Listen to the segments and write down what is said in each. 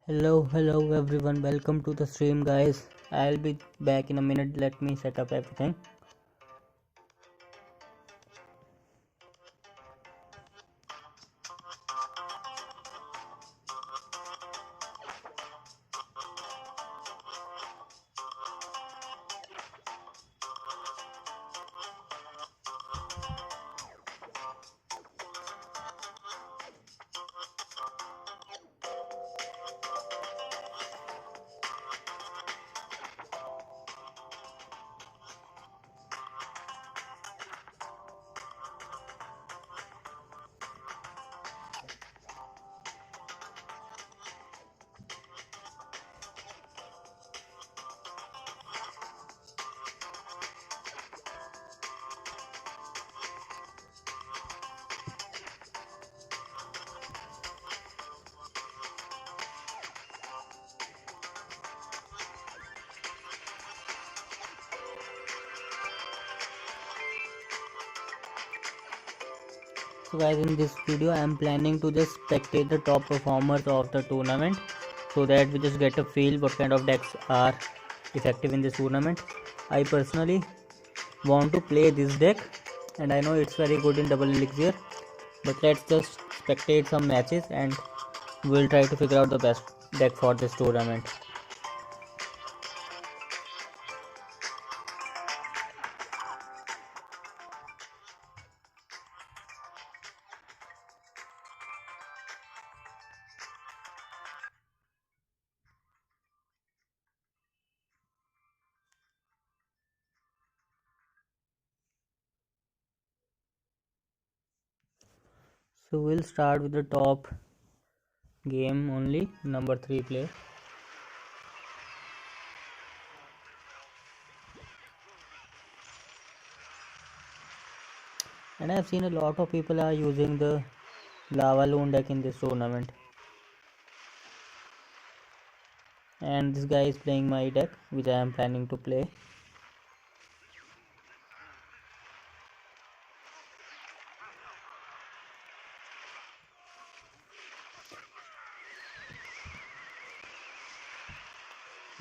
Hello everyone, welcome to the stream guys. I'll be back in a minute, let me set up everything. So guys, in this video I am planning to just spectate the top performers of the tournament so that we just get a feel what kind of decks are effective in this tournament. I personally want to play this deck and I know it's very good in double elixir, but let's just spectate some matches and we'll try to figure out the best deck for this tournament. So we'll start with the top game only, number 3 player. And I've seen a lot of people are using the lava loon deck in this tournament. And this guy is playing my deck, which I am planning to play.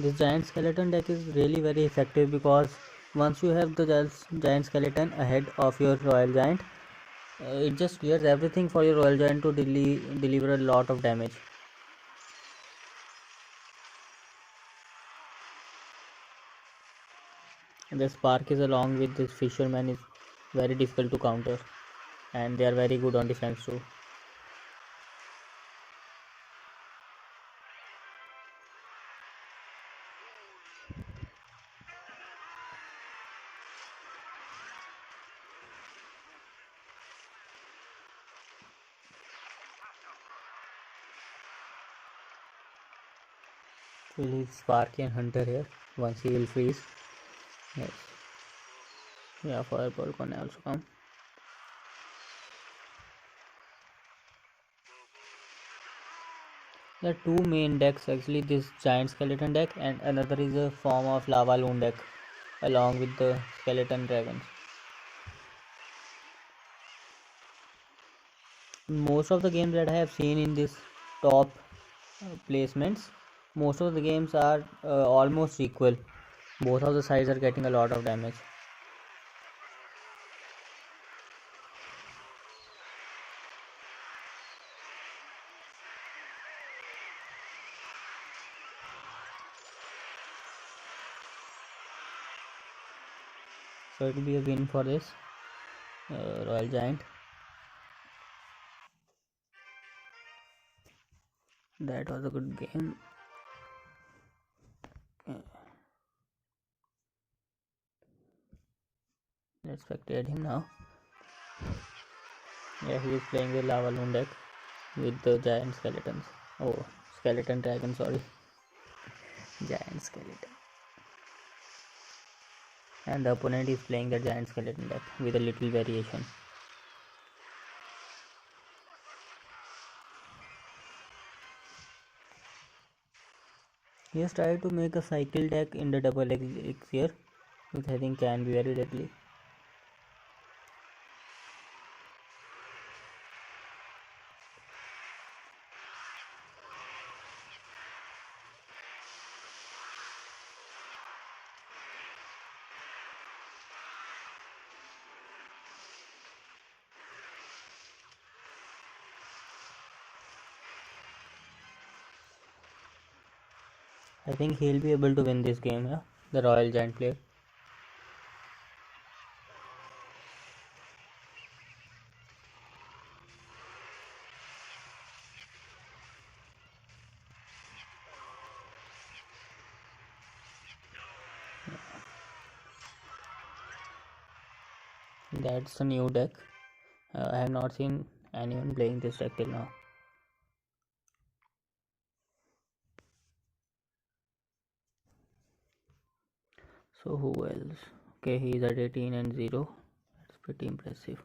This giant skeleton deck is really very effective because once you have the giant skeleton ahead of your royal giant, it just clears everything for your royal giant to deliver a lot of damage. And the spark is along with this fisherman is very difficult to counter, and they are very good on defense too. Will he Sparky and Hunter here? Once he will freeze. Yes. Yeah, Fireball can also come. There are two main decks actually, this giant skeleton deck and another is a form of lava loon deck along with the skeleton dragons. Most of the games that I have seen in this top placements, most of the games are almost equal. Both of the sides are getting a lot of damage. So it will be a win for this royal giant. That was a good game. Let's spectate him now. Yeah, he is playing the lava loon deck with the giant skeletons. Oh, skeleton dragon, sorry. Giant skeleton. And the opponent is playing the giant skeleton deck with a little variation. He has tried to make a cycle deck in the double elixir, which I think can be very deadly. I think he'll be able to win this game, yeah? The Royal Giant player. That's a new deck. I have not seen anyone playing this deck till now. So who else? Okay, he's at 18 and 0. That's pretty impressive.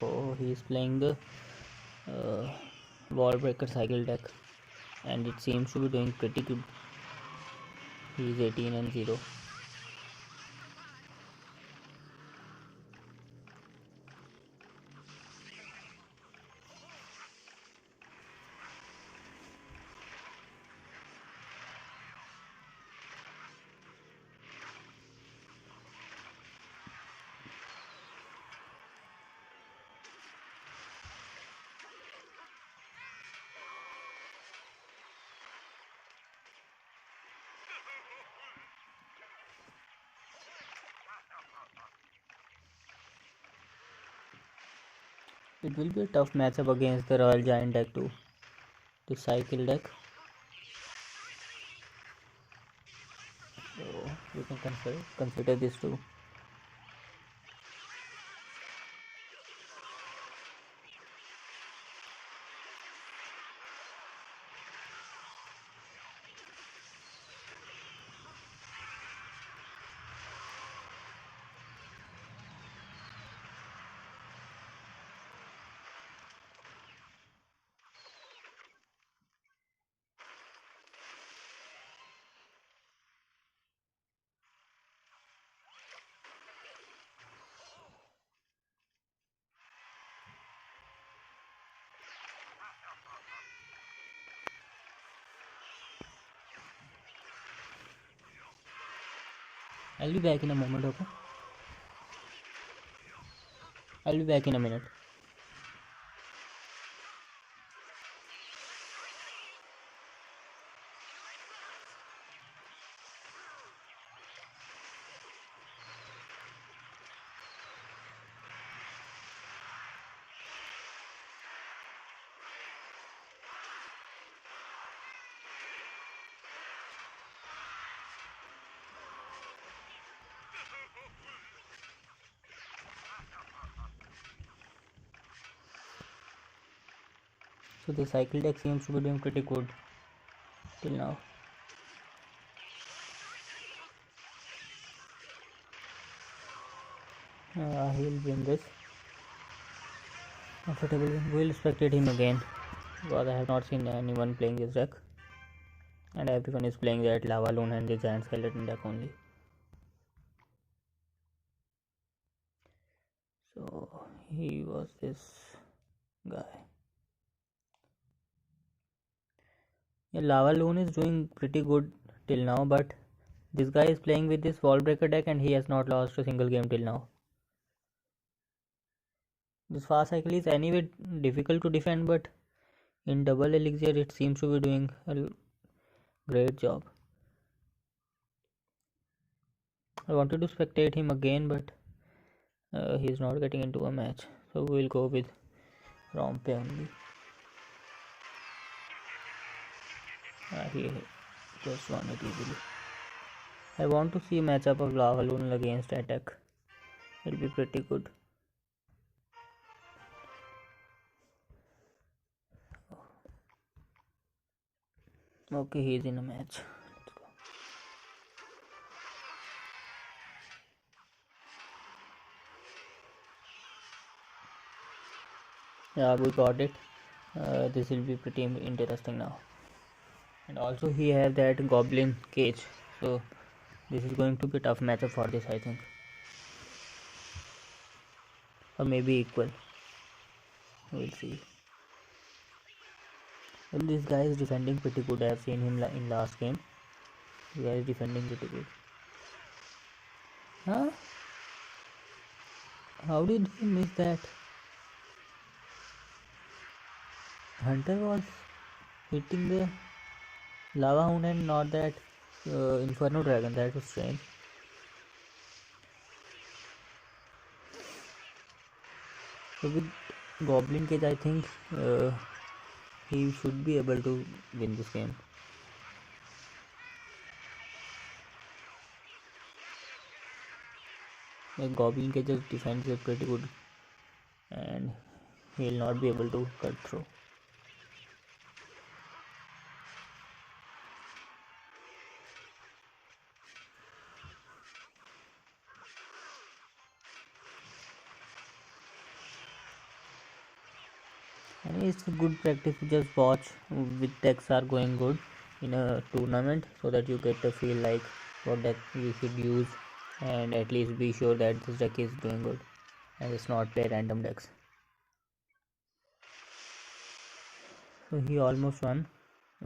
Oh, he's playing the uh, Wall Breaker Cycle deck, and it seems to be doing pretty good. He's 18 and 0. It will be a tough matchup against the Royal Giant deck too. The Cycle deck. So we can consider this too. I'll be back in a moment, okay? I'll be back in a minute. So the Cycle deck seems to be doing pretty good till now. He'll win this comfortably. We'll spectate him again because I have not seen anyone playing this deck, and everyone is playing that Lava Loon and the Giant Skeleton deck only. So he was this guy. Yeah, Lava Loon is doing pretty good till now, but this guy is playing with this Wall Breaker deck and he has not lost a single game till now. This fast cycle is anyway difficult to defend, but in double elixir it seems to be doing a great job. I wanted to spectate him again, but he's not getting into a match, so we'll go with Rompe only. He just won it easily. I want to see a matchup of Lava Loon against Attack. It'll be pretty good. Okay, he's in a match. Let's go. Yeah, we got it. This will be pretty interesting now. And also he has that goblin cage, so this is going to be a tough matchup for this, I think, or maybe equal. We'll see. Well, this guy is defending pretty good. I have seen him in last game. This guy is defending pretty good. Huh? How did he miss that? Hunter was hitting the lava hound and not that inferno dragon. That was strange. So with Goblin Cage, I think he should be able to win this game. Like Goblin Cage's defense is pretty good, and he'll not be able to cut through. And it's a good practice to just watch which decks are going good in a tournament, so that you get to feel like what deck you should use, and at least be sure that this deck is doing good and it's not play random decks. So he almost won.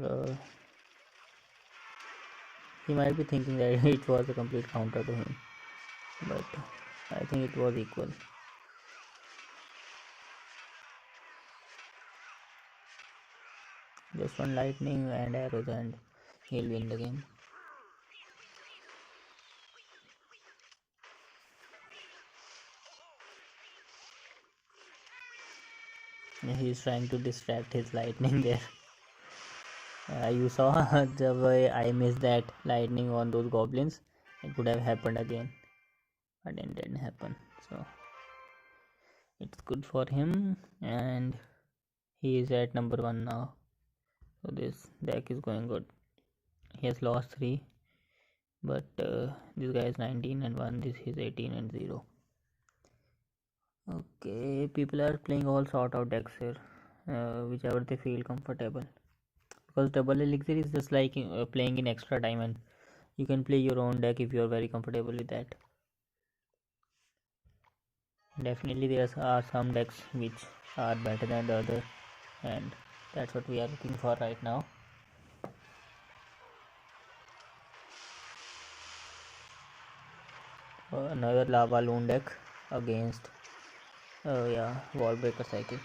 Uh, he might be thinking that it was a complete counter to him, but I think it was equal. Just one lightning and arrows and he'll win the game. He's trying to distract his lightning there. You saw the way I missed that lightning on those goblins. It could have happened again, but it didn't happen. So it's good for him, and he is at number 1 now. So this deck is going good. He has lost 3, but this guy is 19 and 1. This is 18 and 0. Okay, people are playing all sort of decks here, whichever they feel comfortable. Because double elixir is just like playing in extra time, and you can play your own deck if you are very comfortable with that. Definitely, there are some decks which are better than the other, and that's what we are looking for right now. Another lava loon deck against yeah, wall breaker cycle.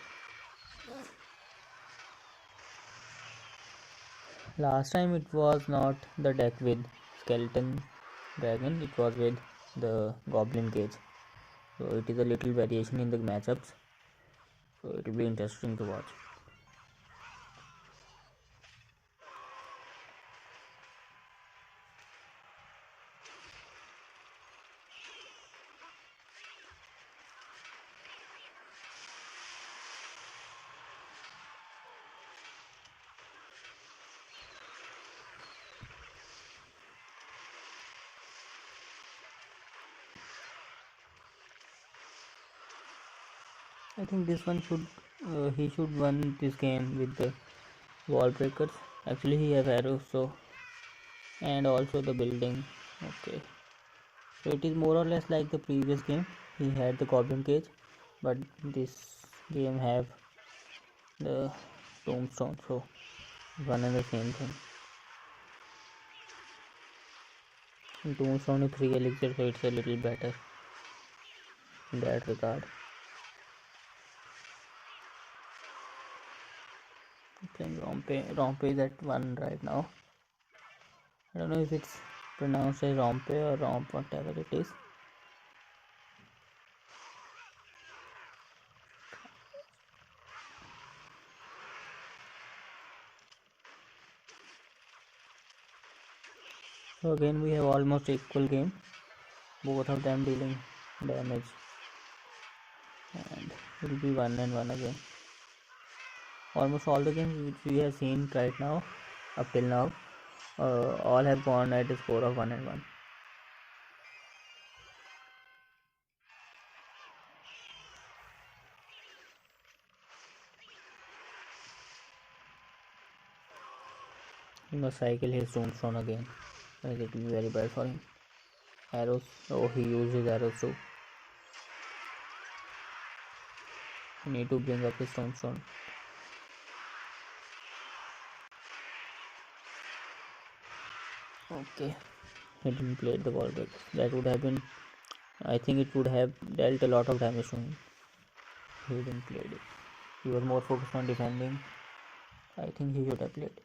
Last time it was not the deck with skeleton dragon, it was with the goblin cage. So it is a little variation in the matchups. So it will be interesting to watch. I think this one should he should win this game with the wall breakers. Actually, he has arrows, so, and also the building. Okay, so it is more or less like the previous game. He had the goblin cage, but this game have the tombstone, so one and the same thing. And tombstone is 3 elixir, so it's a little better in that regard. Playing Rompe is at 1 right now. I don't know if it's pronounced as Rompe or Romp, whatever it is. So again we have almost equal game, both of them dealing damage, and it will be 1 and 1 again. Almost all the games which we have seen right now, up till now, all have gone at a score of 1 and 1. He must cycle his tombstone again, as it will be very bad for him. Arrows, oh, he used his arrows too. He need to bring up his tombstone. Okay, he didn't play the wall break. That would have been I think it would have dealt a lot of damage to him. He didn't play it. He was more focused on defending. I think he should have played it.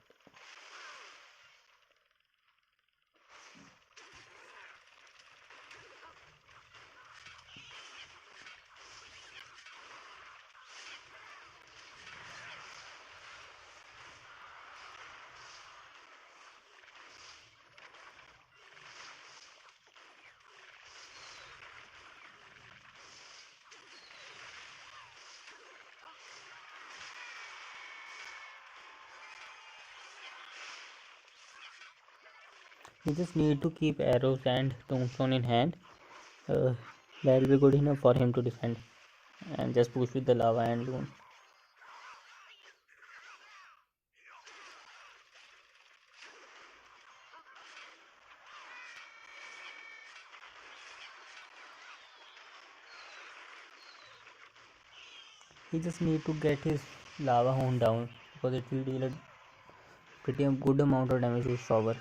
He just need to keep arrows and tombstone in hand. Uh, that will be good enough for him to defend and just push with the lava and loon. He just need to get his lava hound down because it will deal a pretty good amount of damage to his tower,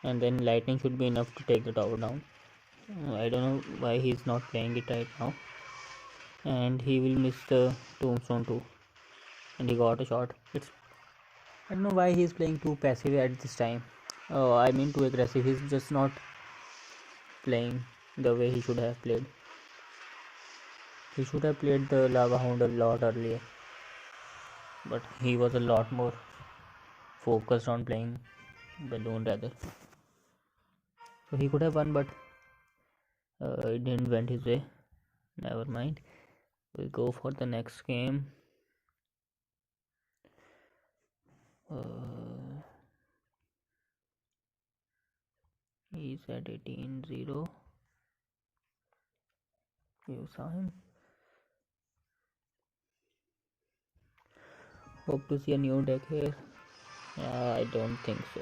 and then lightning should be enough to take the tower down. I don't know why he's not playing it right now, and he will miss the tombstone too, and he got a shot. I don't know why he's playing too passive at this time. Oh, I mean too aggressive. He's just not playing the way he should have played. He should have played the lava hound a lot earlier, but he was a lot more focused on playing balloon rather. So he could have won, but it didn't went his way. Never mind. We'll go for the next game. He's at 18-0. You saw him. Hope to see a new deck here. I don't think so.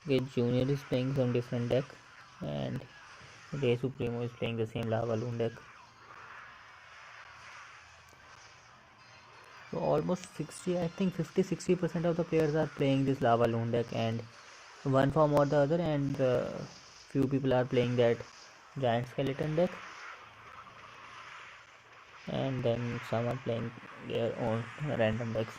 Okay, Junior is playing some different deck, and Ray Supremo is playing the same Lava Loon deck. So almost 60, I think 50-60% of the players are playing this Lava Loon deck, and one form or the other, and few people are playing that Giant Skeleton deck, and then some are playing their own random decks.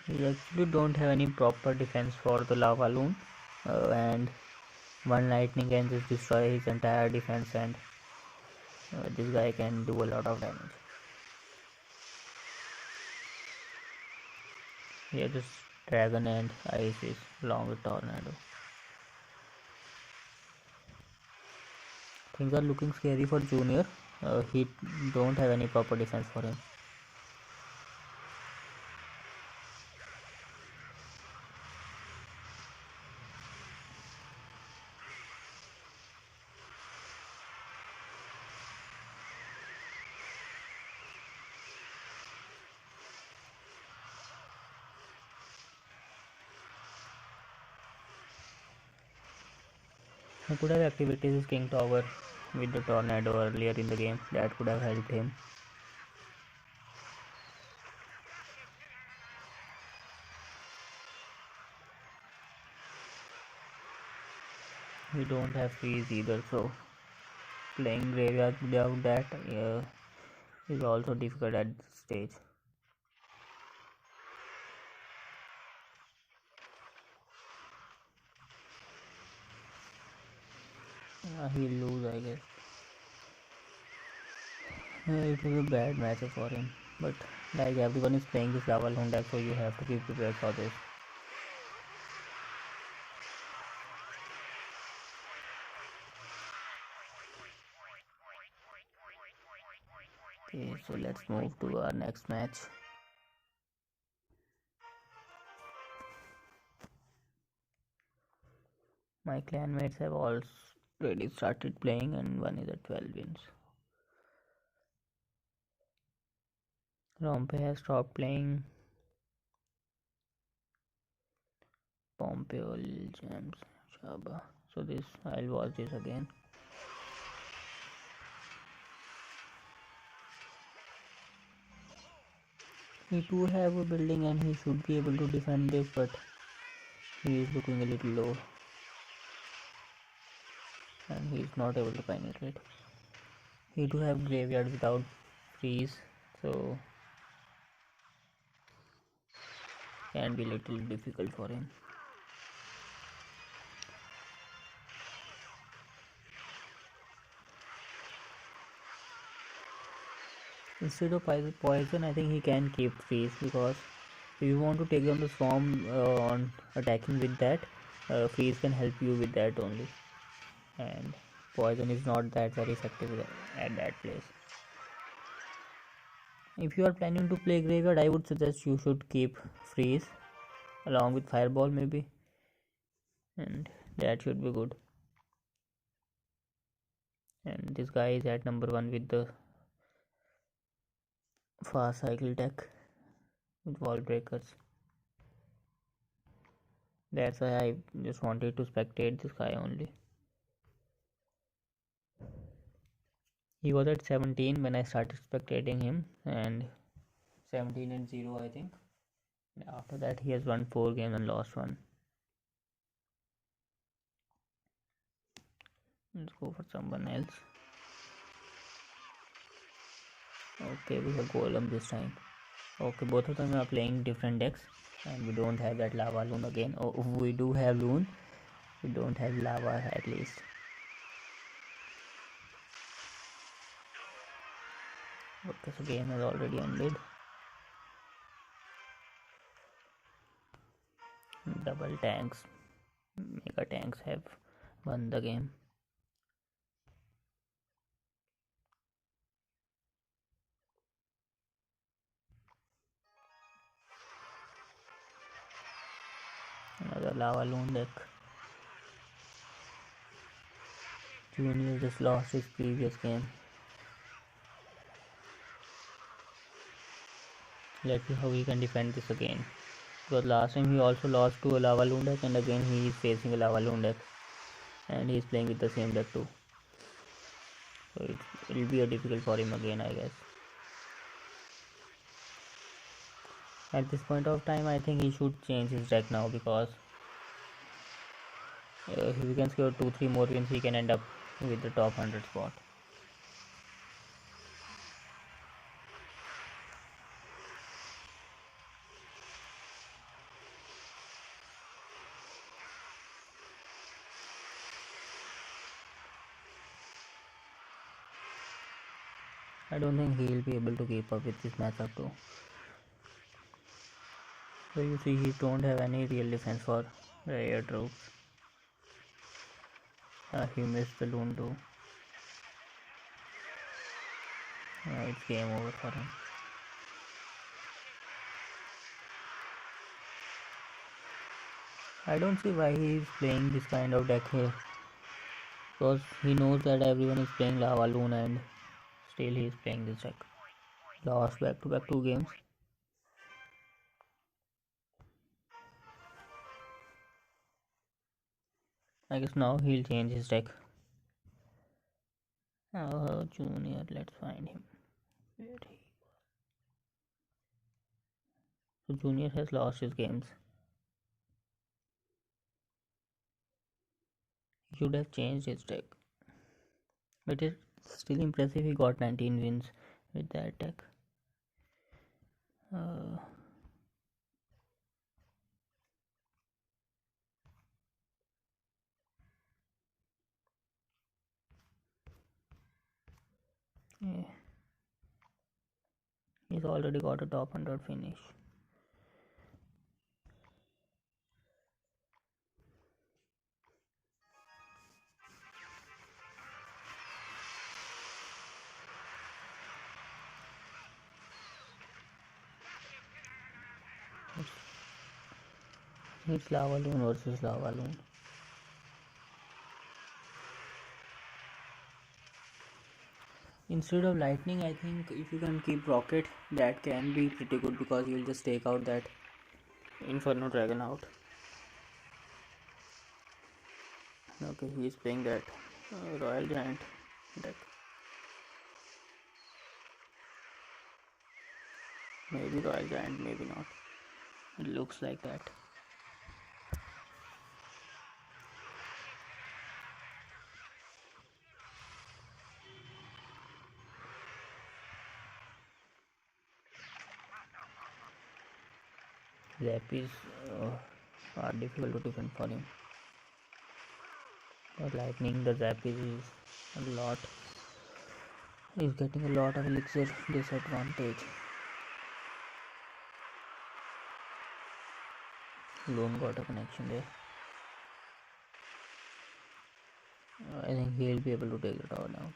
We actually don't have any proper defense for the Lava Loon, and one lightning can just destroy his entire defense, and this guy can do a lot of damage. Here just dragon and ice is long tornado. Things are looking scary for Junior. He don't have any proper defense for him. He could have activated his king tower with the tornado earlier in the game. That could have helped him. We don't have freeze either, so playing graveyard without that is also difficult at this stage. He'll lose, I guess. It was a bad matchup for him, but like everyone is playing this Lava Loon deck, so you have to be prepared for this. Okay, so let's move to our next match. My clanmates have all already started playing and one is at 12 wins. Rompe has stopped playing. Pompeo, James, Shaba. So this I'll watch this again. He too have a building and he should be able to defend this, but he is looking a little low and he is not able to penetrate. He do have graveyard without freeze, so can be little difficult for him. Instead of poison, I think he can keep freeze, because if you want to take down the swarm on attacking with that, freeze can help you with that only, and poison is not that very effective at that place. If you are planning to play graveyard, I would suggest you should keep freeze along with fireball maybe, and that should be good. And this guy is at number 1 with the fast cycle tech with wall breakers. That's why I just wanted to spectate this guy only. He was at 17 when I started spectating him, and 17 and 0 I think. After that he has won 4 games and lost 1. Let's go for someone else. Okay, we have Golem this time. Okay, both of them are playing different decks, and we don't have that lava loon again. Oh, we do have loon, we don't have lava at least. Okay, so game has already ended. Double tanks, mega tanks have won the game. Another lava loon deck. Junior just lost his previous game. Let's see how he can defend this again. Because last time he also lost to a lava loon deck, and again he is facing a lava loon deck, and he is playing with the same deck too. So it will be a difficult for him again, I guess. At this point of time, I think he should change his deck now, because if he can score 2-3 more wins, he can end up with the top 100 spot. I don't think he will be able to keep up with this matchup too. So you see, he don't have any real defense for the air troops. He missed the loon too. It's game over for him. I don't see why he is playing this kind of deck here, because he knows that everyone is playing lava loon and still he is playing this deck. Lost back to back 2 games. I guess now he'll change his deck. Junior, let's find him. Where he? So Junior has lost his games. He should have changed his deck. But it's still impressive, he got 19 wins with that deck. Yeah. He's already got a top 100 finish. It's lava loon versus lava loon. Instead of lightning, I think if you can keep rocket, that can be pretty good because you will just take out that inferno dragon out. Okay, he is playing that royal giant deck. Maybe royal giant, maybe not. It looks like that. Zappies are difficult to defend for him. But lightning, the Zappies is a lot. He's getting a lot of elixir disadvantage. Lone got a connection there. I think he'll be able to take the tower down.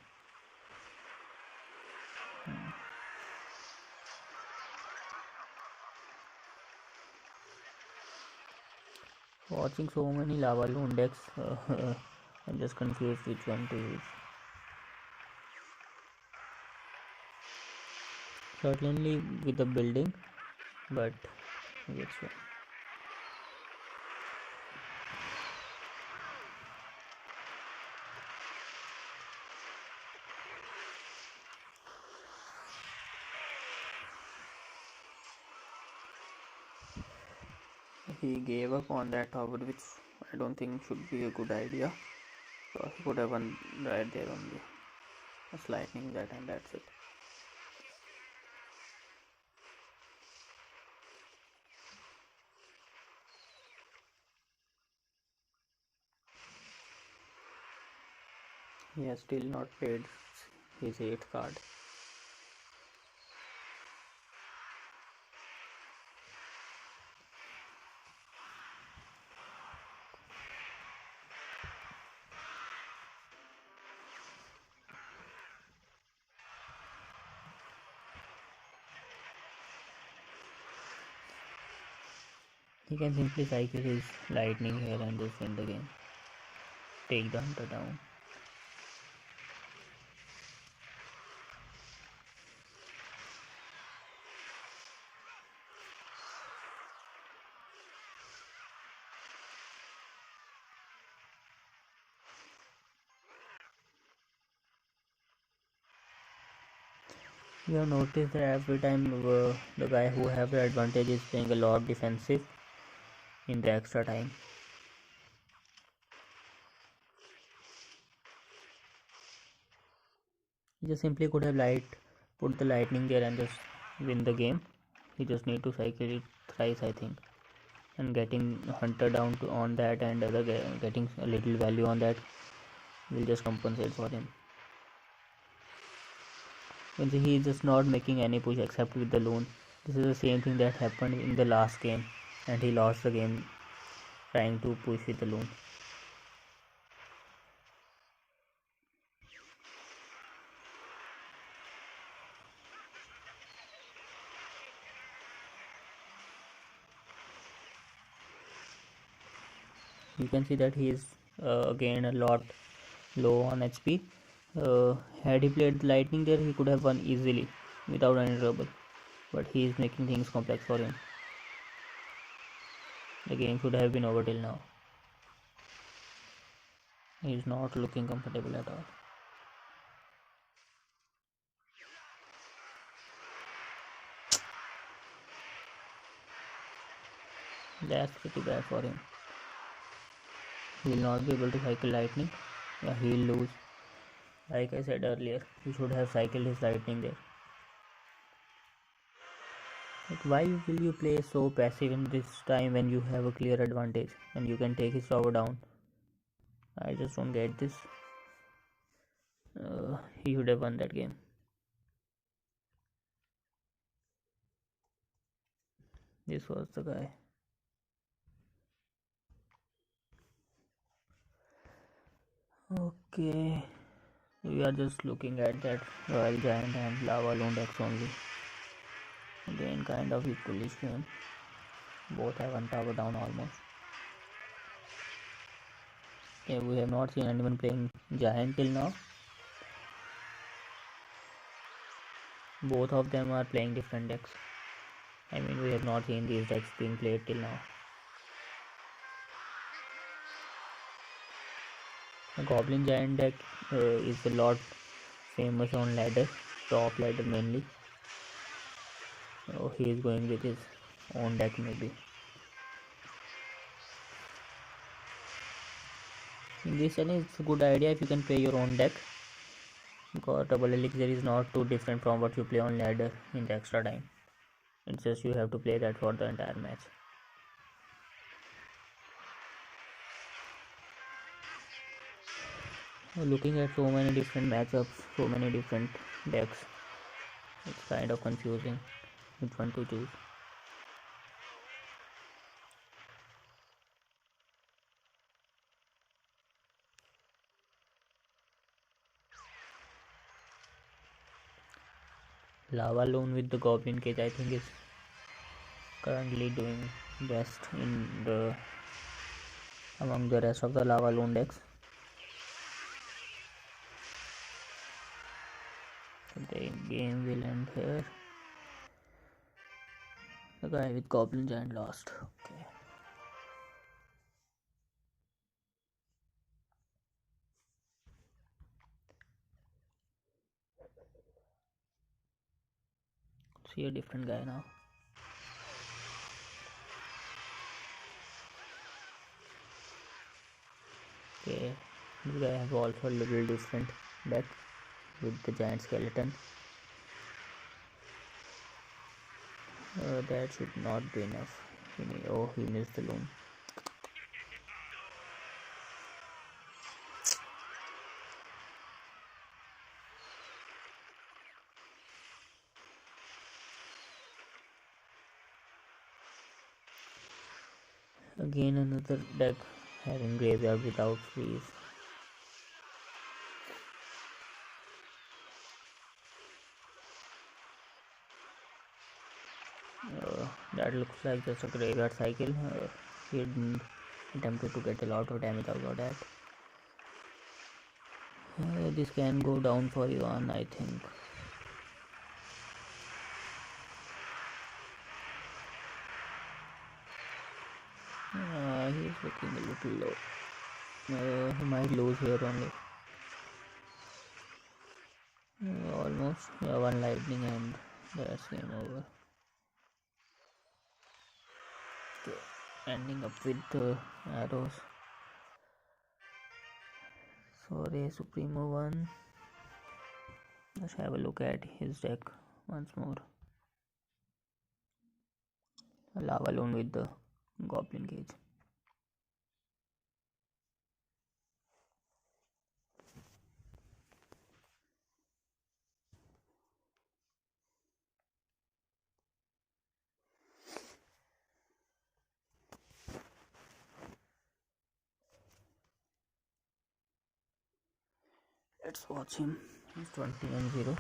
Watching so many lava loon decks, I'm just confused which one to use. Certainly with the building, but which one? He gave up on that tower, which I don't think should be a good idea. So he could have won right there only. Just lightning that and that's it. He has still not played his 8th card. He can simply cycle his lightning here and just win the game. Take the hunter down. You have noticed that every time the guy who have the advantage is playing a lot defensive in the extra time. He just simply could have put the lightning there and just win the game. He just need to cycle it thrice, I think, and getting hunter down on that and getting a little value on that will just compensate for him. When he is just not making any push except with the loon. This is the same thing that happened in the last game, and he lost the game trying to push with the loon. You can see that he is again a lot low on HP. Had he played lightning there, he could have won easily without any trouble, but he is making things complex for him. The game should have been over till now. He is not looking comfortable at all. That's pretty bad for him. He will not be able to cycle lightning. Yeah, he will lose. Like I said earlier, he should have cycled his lightning there. Like, why will you play so passive in this time when you have a clear advantage and you can take his tower down? I just don't get this. He should have won that game. This was the guy. Okay, we are just looking at that royal giant and lava loon decks only. Again, kind of equally game. Both have one tower down almost. Okay, we have not seen anyone playing giant till now. both of them are playing different decks. I mean, we have not seen these decks being played till now. The Goblin Giant deck is a lot famous on ladder, top ladder mainly. So he is going with his own deck maybe. In this challenge, it's a good idea if you can play your own deck, because double elixir is not too different from what you play on ladder in the extra time. It's just you have to play that for the entire match. Looking at so many different matchups, so many different decks, it's kind of confusing which one to choose. Lava Loon with the Goblin Cage I think is currently doing best in the among the rest of the Lava Loon decks. So the game will end here. The guy with Goblin Giant lost. Okay. See a different guy now. Okay, this guy has also a little different deck with the giant skeleton. That should not be enough. He missed the loom. Again another deck having graveyard without freeze. That looks like just a graveyard cycle. He didn't attempted to get a lot of damage out of that. This can go down for Ivan, I think. He's looking a little low. He might lose here only. Almost. Yeah, one lightning and that's game over. Okay. Ending up with the arrows. Sorry, Supremo 1. Let's have a look at his deck once more. A Lava Loon with the Goblin Cage. Let's watch him. He's 20-0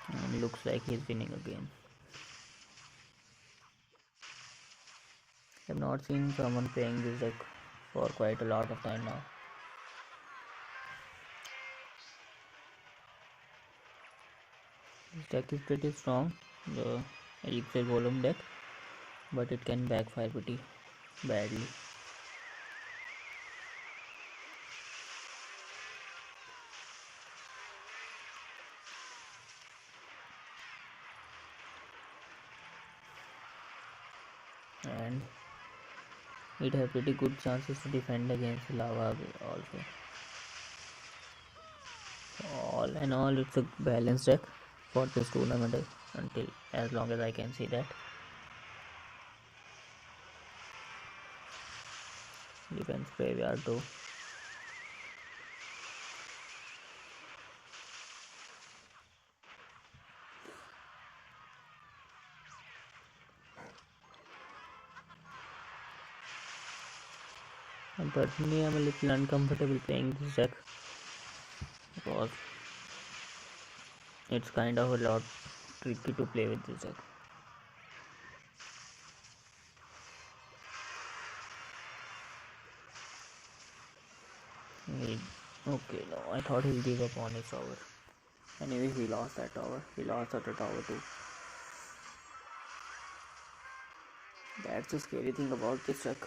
and looks like he's winning again. I have not seen someone playing this deck for quite a lot of time now. This deck is pretty strong, the elixir volume deck, but it can backfire pretty badly. And it has pretty good chances to defend against lava also. All in all, it's a balanced deck for this tournament until as long as I can see that. Defense graveyard too. And personally, I'm a little uncomfortable playing this deck because it's kind of a lot tricky to play with this deck. Okay, no, I thought he'll give up on his over. Anyway, he lost that tower. He lost other tower too. That's the scary thing about this deck.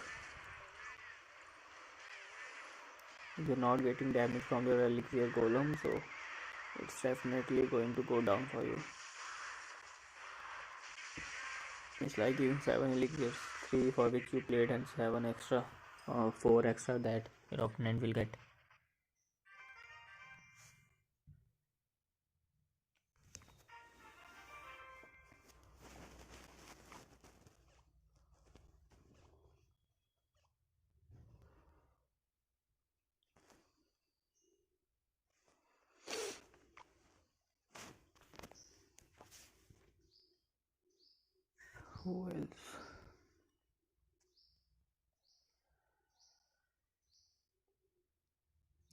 You're not getting damage from your elixir golem, so it's definitely going to go down for you. It's like giving 7 elixirs, 3 for which you played and 7 extra, or 4 extra that your opponent will get. Who else?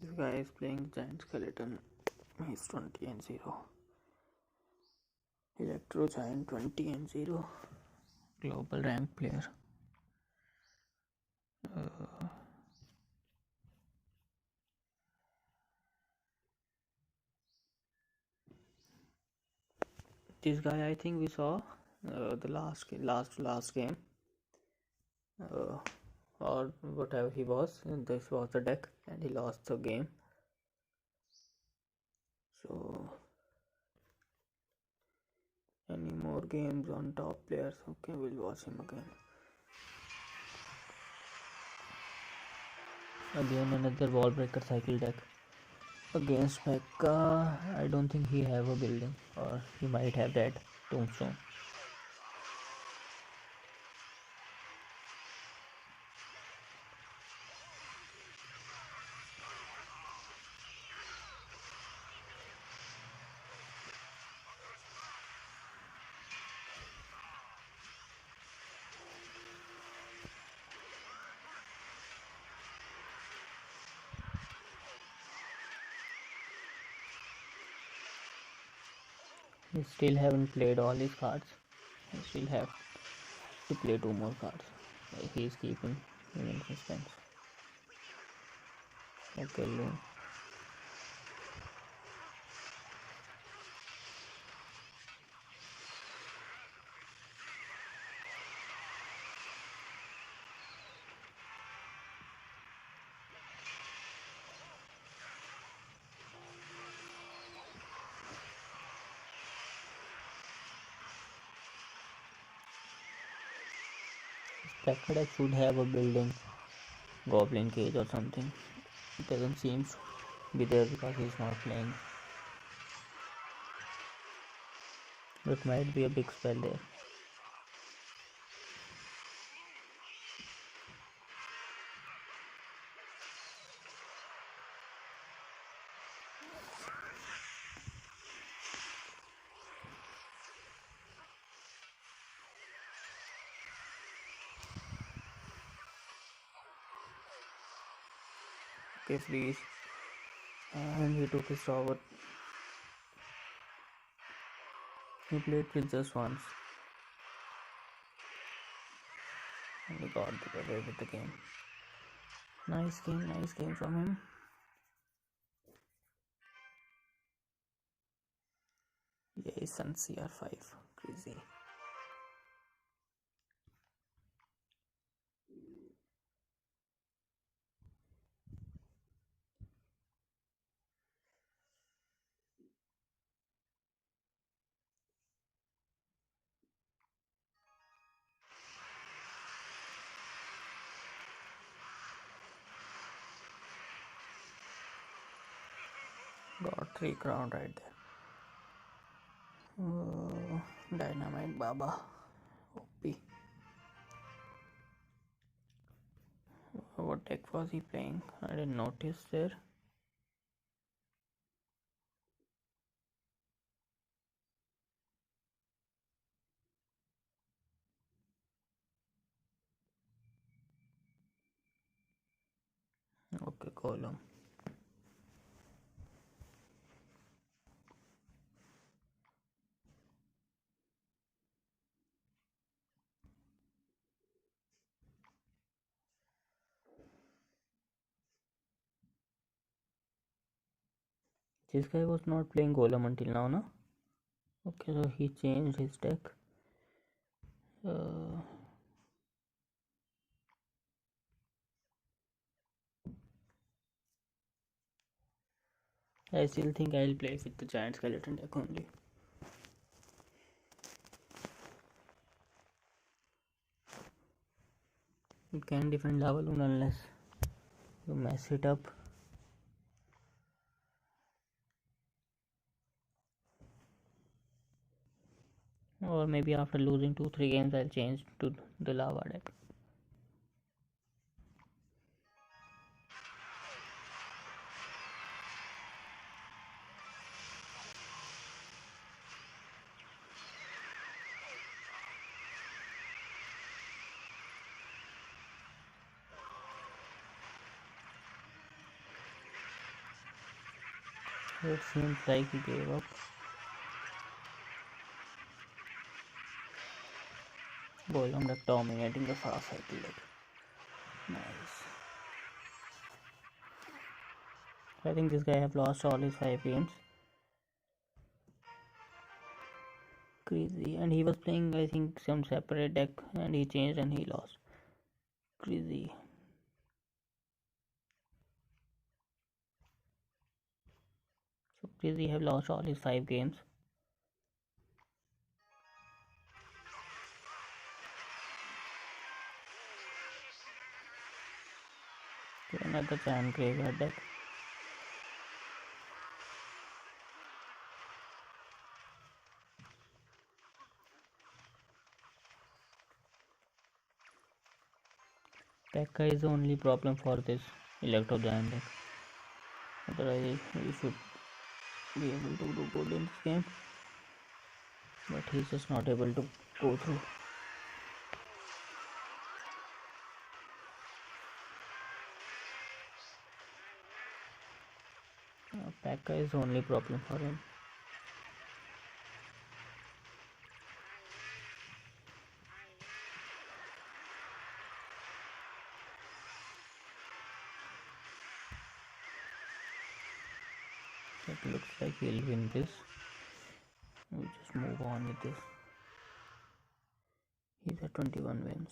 This guy is playing Giant Skeleton. He's 20 and 0. Electro Giant 20 and 0. Global rank player. This guy, I think we saw the last game, or whatever he was. This was the deck, and he lost the game. So, any more games on top players? Okay, we'll watch him again. Again, another wall breaker cycle deck against Mecca. I don't think he have a building, or he might have that tombstone. He still haven't played all his cards. He still have to play 2 more cards. He is keeping him in suspense. Okay, Loon. Spectre deck should have a building, Goblin Cage or something. It doesn't seem to be there because he's not playing. It might be a big spell there. Okay, freeze. And he took his tower. He played with just once. And he got away with the game. Nice game from him. Yeah, Sun CR5. Crazy. Got 3 crown right there. Dynamite Baba. OP. What deck was he playing? I didn't notice there. Okay, column. This guy was not playing Golem until now, no? Okay, so he changed his deck. Uh, I still think I'll play with the giant skeleton deck only. It can defend lava loon unless you mess it up. Or maybe after losing 2-3 games I'll change to the lava deck. It seems like he gave up. Golem deck dominating the fast cycle deck. Nice. I think this guy have lost all his 5 games. Crazy. And he was playing, I think, some separate deck and he changed and he lost. Crazy. So Crazy have lost all his 5 games. So another giant graveyard deck. Tekka is the only problem for this Electro Giant deck. Otherwise, we should be able to do good in this game. But he's just not able to go through. Tekka is the only problem for him. It looks like he'll win this. We just move on with this. He's at 21 wins.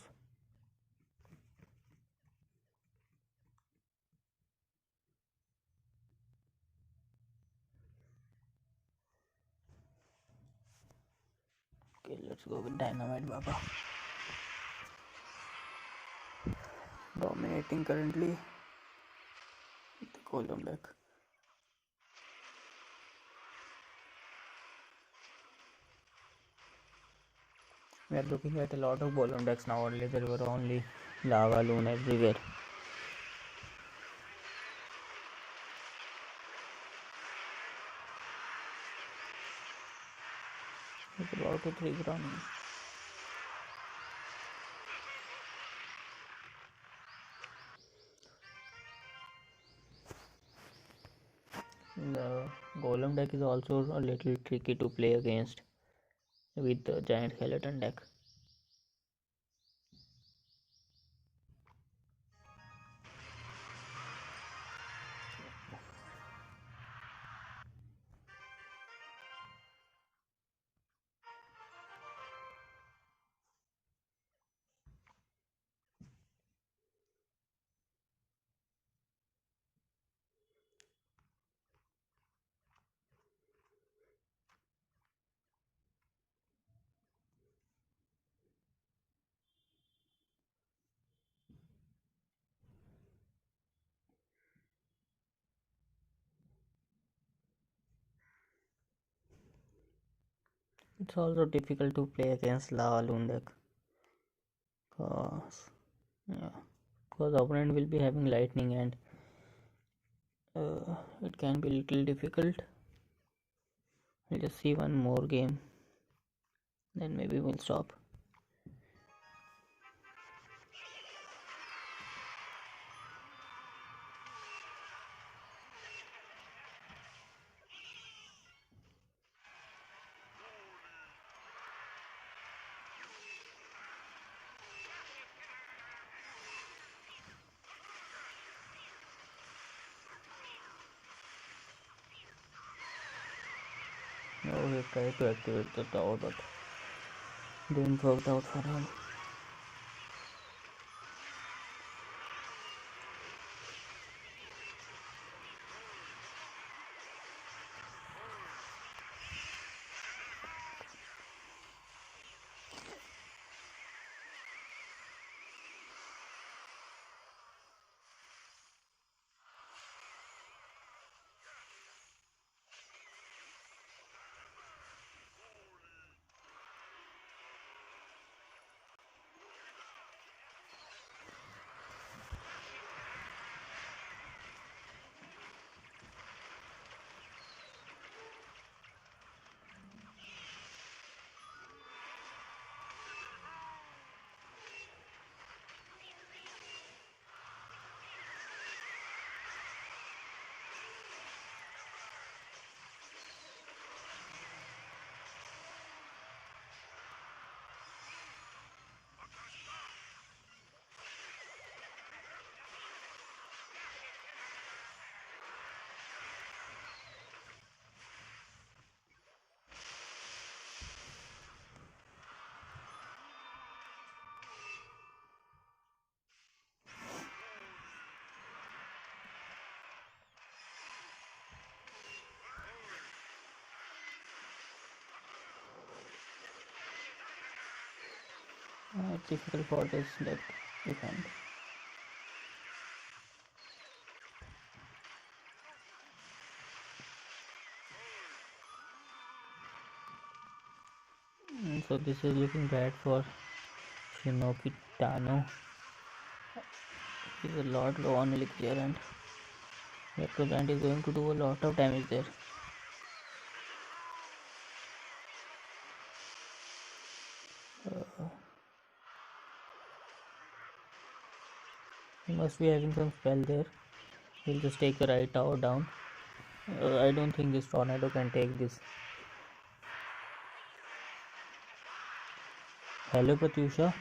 Okay, let's go with Dynamite Baba. Dominating currently with the Golem deck. We are looking at a lot of Golem decks now. Earlier there were only Lava Loon everywhere. It's about to 3 ground. The Golem deck is also a little tricky to play against with the giant skeleton deck. It's also difficult to play against Lava Loon deck. Because opponent will be having lightning and it can be little difficult. We'll just see one more game, then maybe we'll stop. he tried to activate the tower, but didn't work out for him. It's difficult for this deck to defend. So this is looking bad for Shinoki Tano. He's a lot low on elixir and Electrogiant is going to do a lot of damage there. He must be having some spell there. He'll just take the right tower down. I don't think this tornado can take this. Hello, Pratyusha.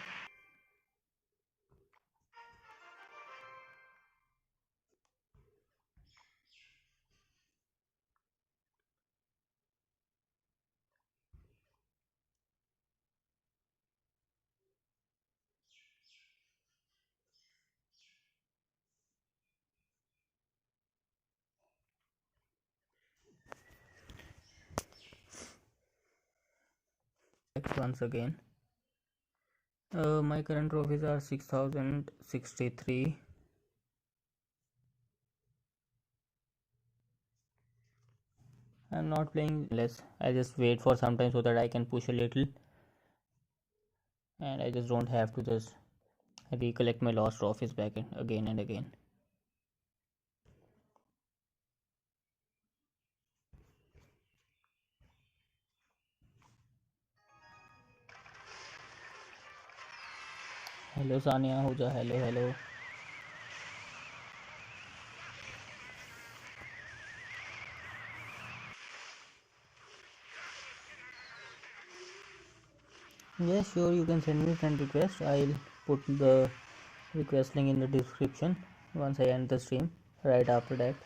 Once again. My current trophies are 6063. I'm not playing less. I just wait for some time so that I can push a little. And I just don't have to just recollect my lost trophies back again and again. Hello Sania Huja, hello. Yeah, sure, you can send me friend request. I'll put the request link in the description once I end the stream, right after that.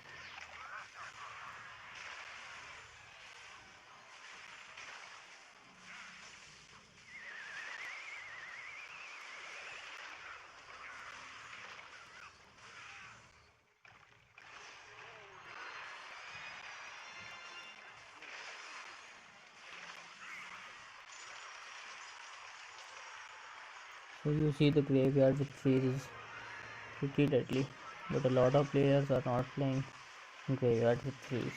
So you see the graveyard with trees is pretty deadly, but a lot of players are not playing graveyard with trees.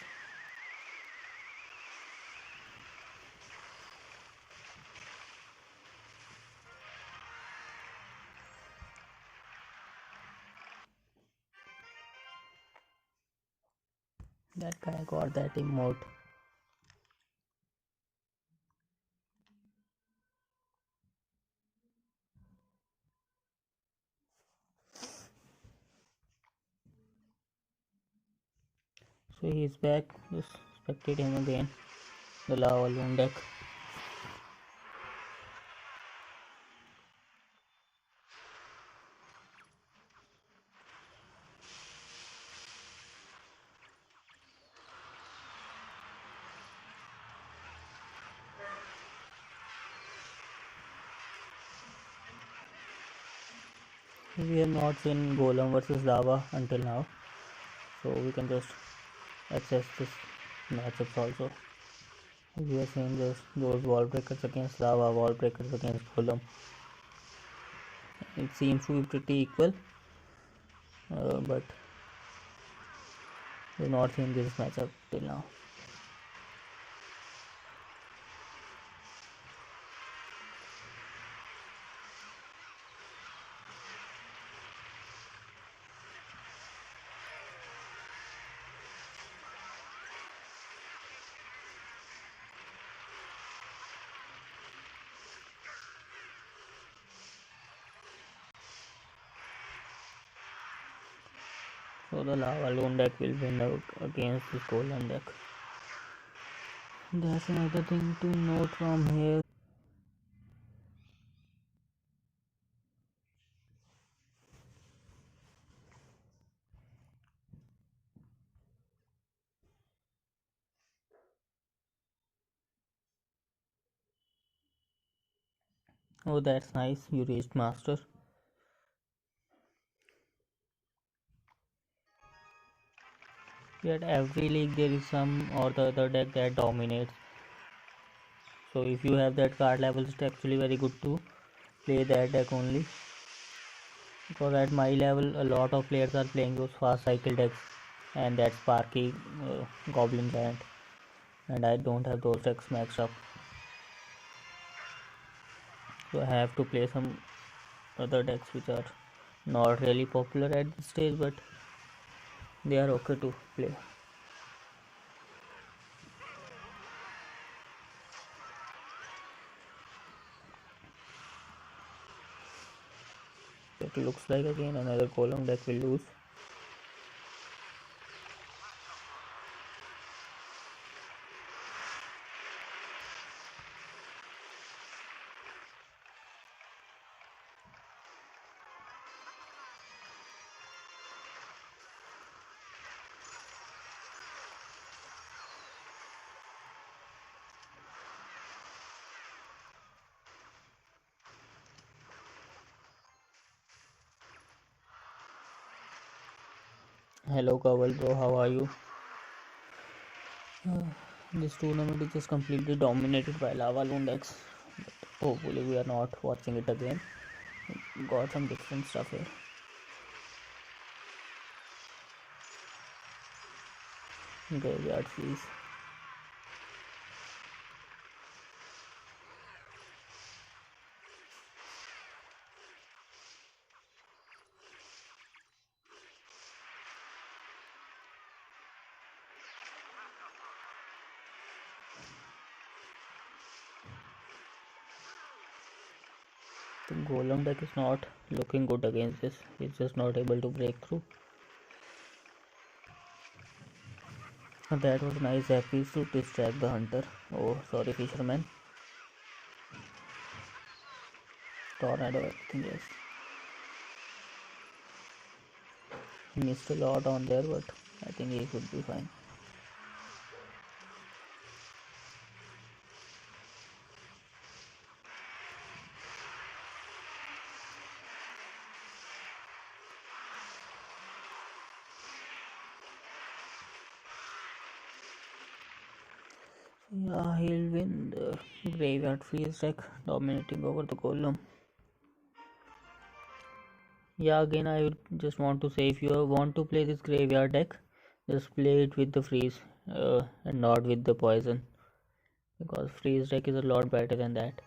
That guy got that emote. So he's back. Just spectate him again. The lava loon deck. We have not seen Golem versus Lava until now, so we can just access this matchups also. We are seeing this those wall breakers against Lava, wall breakers against Golem. It seems to be pretty equal, but we've not seen this matchup till now. So the Lava Loon deck will win out against this Golem deck. That's another thing to note from here. Oh, that's nice. You reached master. Yet every league there is some or the other deck that dominates. So if you have that card level, it's actually very good to play that deck only. Because at my level, a lot of players are playing those fast cycle decks, and that Sparky Goblin Giant, and I don't have those decks maxed up. So I have to play some other decks which are not really popular at this stage, but they are okay to play. It looks like again another column deck will lose. Hello Kaval bro, how are you? This tournament is just completely dominated by Lava Loon decks. But hopefully we are not watching it again. Got some different stuff here. Graveyard freeze. The Golem deck is not looking good against this. It's just not able to break through. That was nice piece to distract the hunter. Oh, sorry, fisherman. Tornado, everything, yes. He missed a lot on there, but I think he should be fine. Yeah, he'll win the graveyard freeze deck, dominating over the Golem. Yeah, again, I would just want to say if you want to play this graveyard deck, just play it with the freeze and not with the poison, because freeze deck is a lot better than that.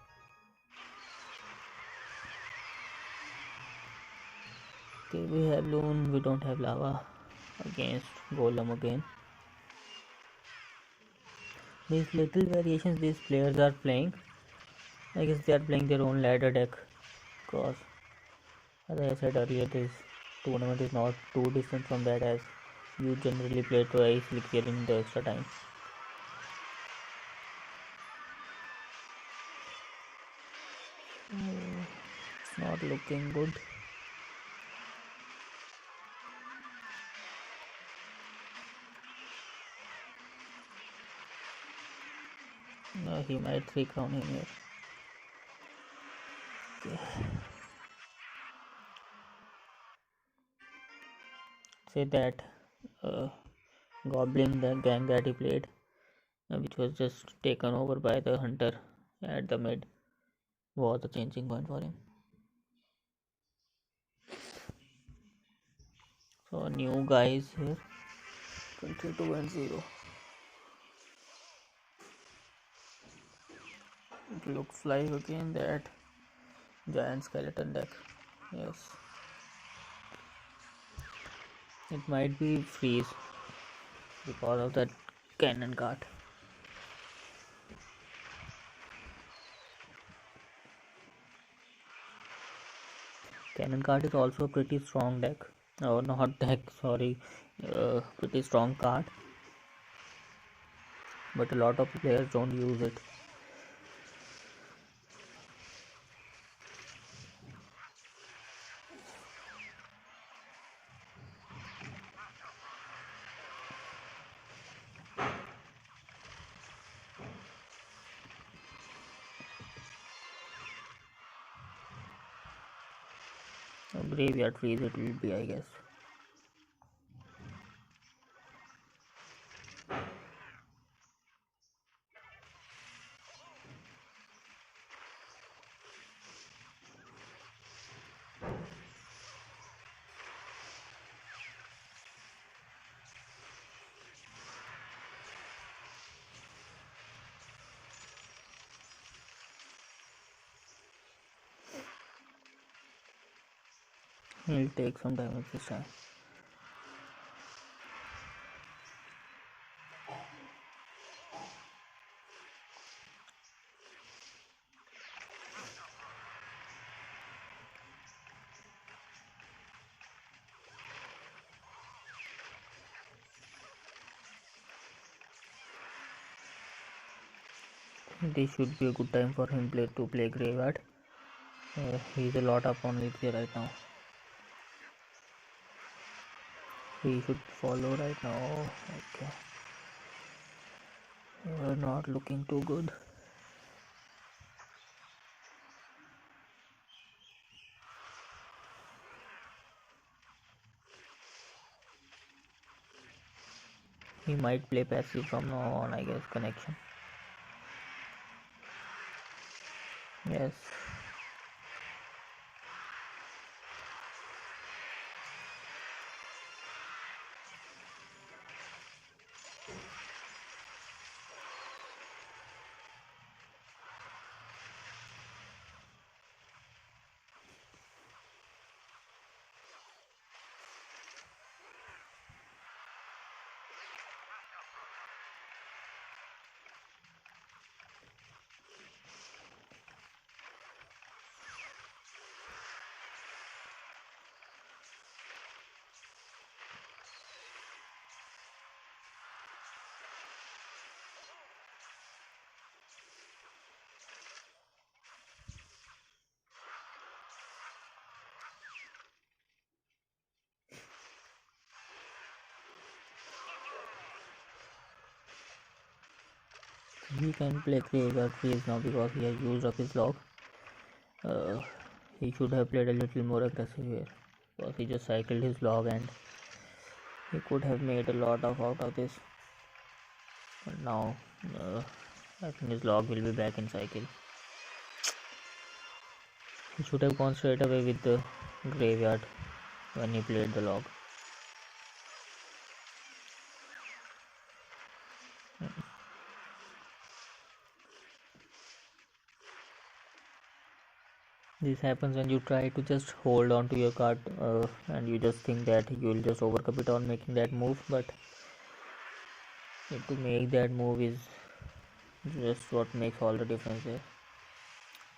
Okay, we have Loon, we don't have Lava against Golem again. These little variations these players are playing, I guess they are playing their own ladder deck, because as I said earlier, this tournament is not too different from that, as you generally play twice elixir in the extra time. It's not looking good. He might 3 crown him here. Okay. say that uh, goblin the gang that he played, which was just taken over by the hunter at the mid, was a changing point for him. So new guys here, country 2.0. It looks like again that giant skeleton deck. Yes, it might be freeze because of that cannon card. Cannon card is also a pretty strong deck, or not deck, sorry, pretty strong card, but a lot of players don't use it. Graveyard freeze it will be, I guess. He'll take some damage this time. This should be a good time for him to play graveyard. He's a lot up on elixir right now. He should follow right now. Okay. Not looking too good. He might play passive from now on, I guess. Connection. Yes. He can play graveyard freeze now because he has used up his log. Uh, he should have played a little more aggressive here because he just cycled his log and he could have made a lot of out of this. But now, I think his log will be back in cycle. He should have gone straight away with the graveyard when he played the log. This happens when you try to just hold on to your card and you just think that you will just overcome it on making that move, but to make that move is just what makes all the difference there.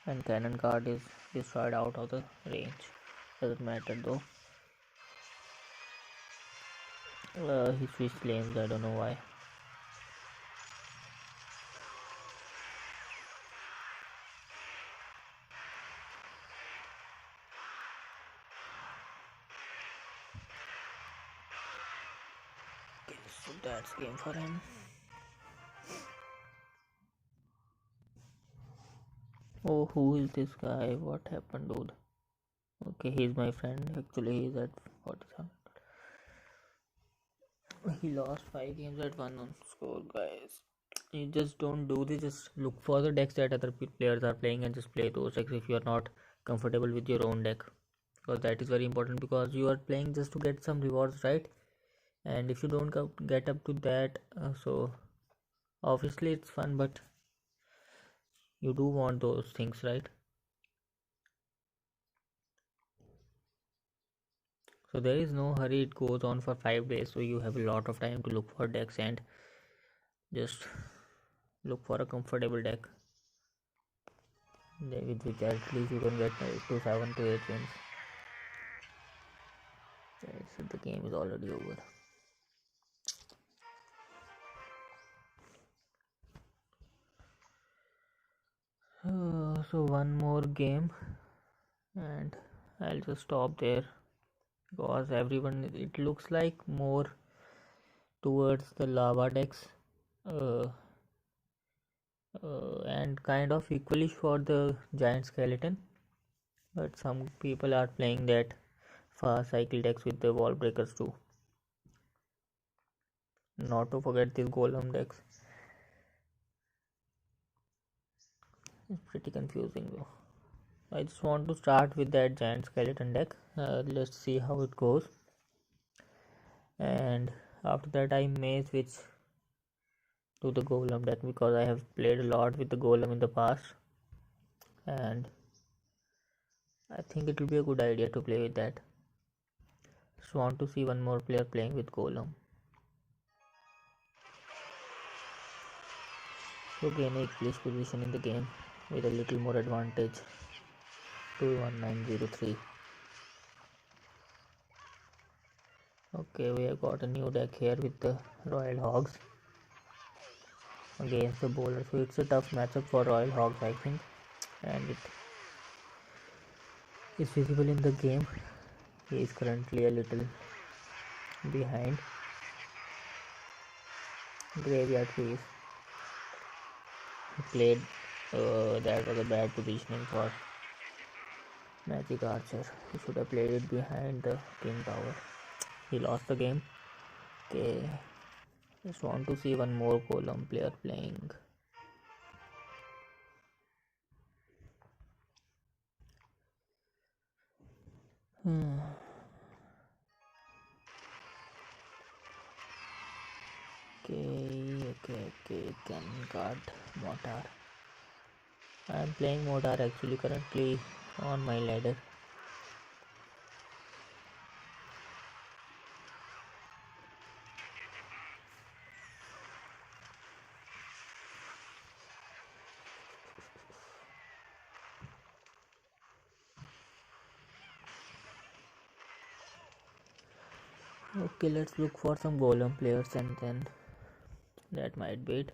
And cannon card is destroyed out of the range. Doesn't matter though. He switched lanes, I don't know why. Okay, so that's game for him. Oh, who is this guy? What happened, dude? Okay, he's my friend. Actually, he's at 47. He lost 5 games at one on score, guys. You just don't do this. Just look for the decks that other players are playing and just play those decks if you are not comfortable with your own deck, because that is very important, because you are playing just to get some rewards, right? And if you don't get up to that, so obviously it's fun, but you do want those things, right? So there is no hurry. It goes on for 5 days, so you have a lot of time to look for decks and just look for a comfortable deck with which at least you can get to 7 to 8 wins. So the game is already over. So one more game and I'll just stop there, because everyone, it looks like more towards the lava decks, uh, and kind of equally for the giant skeleton, but some people are playing that fast cycle decks with the wall breakers too. Not to forget these golem decks. It's pretty confusing though. I just want to start with that giant skeleton deck. Let's see how it goes, and after that I may switch to the golem deck, because I have played a lot with the golem in the past, and I think it will be a good idea to play with that. Just want to see one more player playing with golem. So gain a place position in the game with a little more advantage. 21903. Okay, we have got a new deck here with the Royal Hogs against the bowler, so it's a tough matchup for Royal Hogs, I think, and it is visible in the game. He is currently a little behind. Graveyard Freeze. He played, that was a bad positioning for Magic Archer. He should have played it behind the King Tower. He lost the game. Okay, just want to see one more golem player playing. Okay, can guard Mortar. I am playing Mortar actually currently on my ladder. Okay, let's look for some golem players and then that might be it.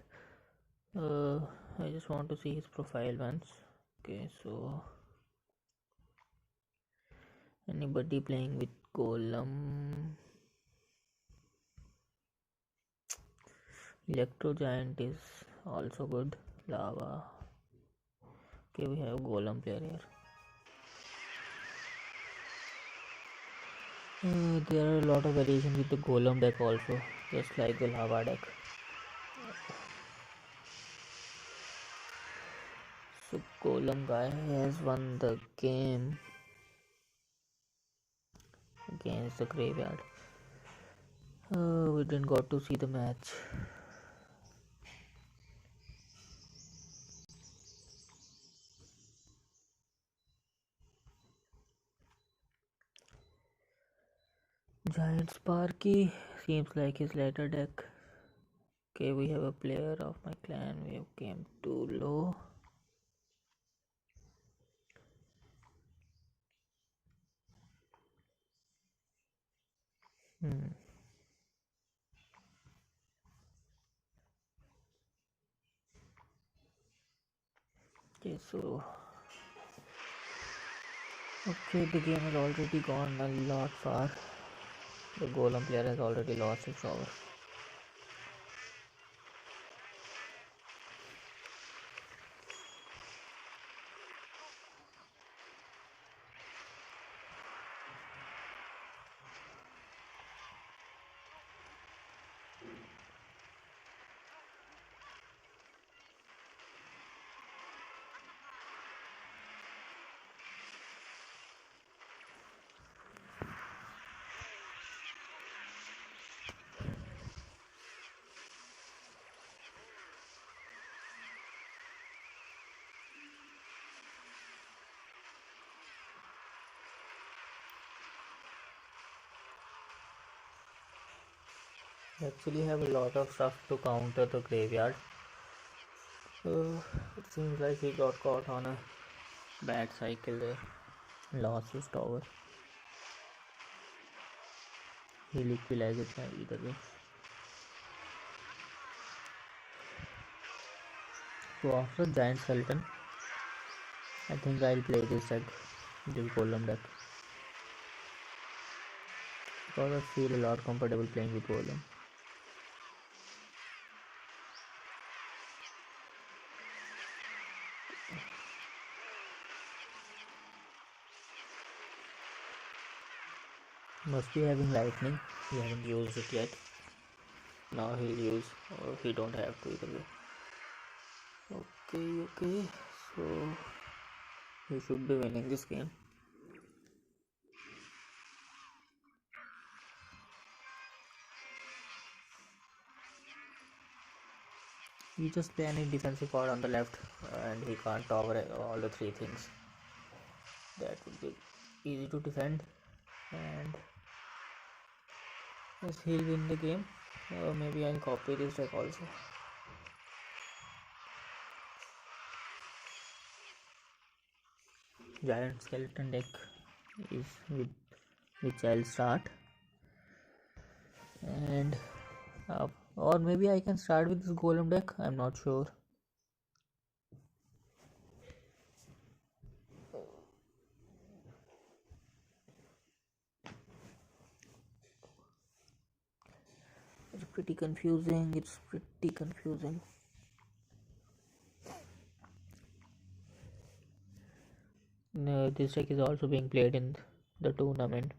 I just want to see his profile once. Okay, so anybody playing with golem? Electro Giant is also good. Lava. Okay, we have golem player here. There are a lot of variations with the golem deck also, just like the lava deck. So golem guy has won the game against the graveyard. We didn't got to see the match. Giant Sparky seems like his later deck. Okay, we have a player of my clan. We have came too low. Okay, so the game has already gone a lot far. The golem player has already lost his power. I actually have a lot of stuff to counter the graveyard. It seems like he got caught on a bad cycle there. Lost his tower. He'll equalize it either way. So after Giant Skeleton, I think I'll play this deck, this Golem deck. Because I feel a lot comfortable playing with Golem. Must be having lightning. He haven't used it yet. Now he'll use, or he don't have to either way. Okay. So he should be winning this game. He just play any defensive card on the left, and he can't cover all the three things. That would be easy to defend, and yes, he'll win the game. Maybe I'll copy this deck also. Giant Skeleton deck is with which I'll start, and or maybe I can start with this Golem deck. I'm not sure. It's pretty confusing. No, this deck is also being played in the tournament.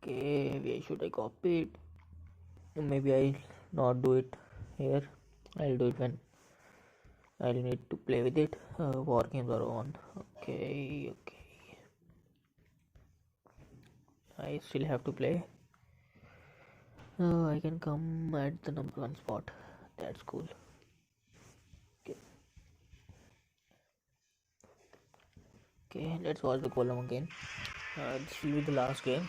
Okay, where should I copy it? Maybe I'll not do it here. I'll do it when I'll need to play with it. War games are on. Okay. I still have to play. I can come at the number 1 spot. That's cool. Okay, let's watch the column again. This will be the last game.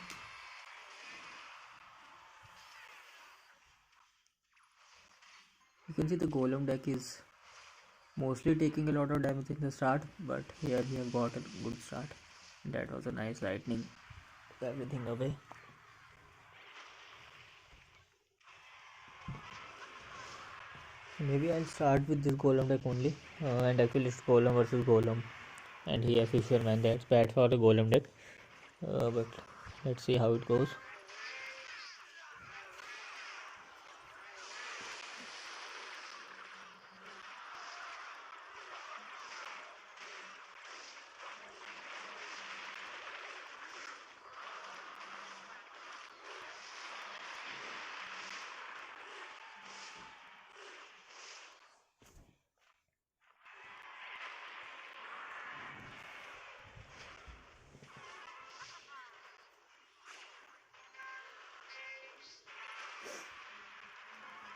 You can see the Golem deck is mostly taking a lot of damage in the start, but here we have got a good start. That was a nice lightning, took everything away. Maybe I'll start with this Golem deck only, and actually it's Golem versus Golem, and he has Fisherman. That's bad for the Golem deck, but let's see how it goes.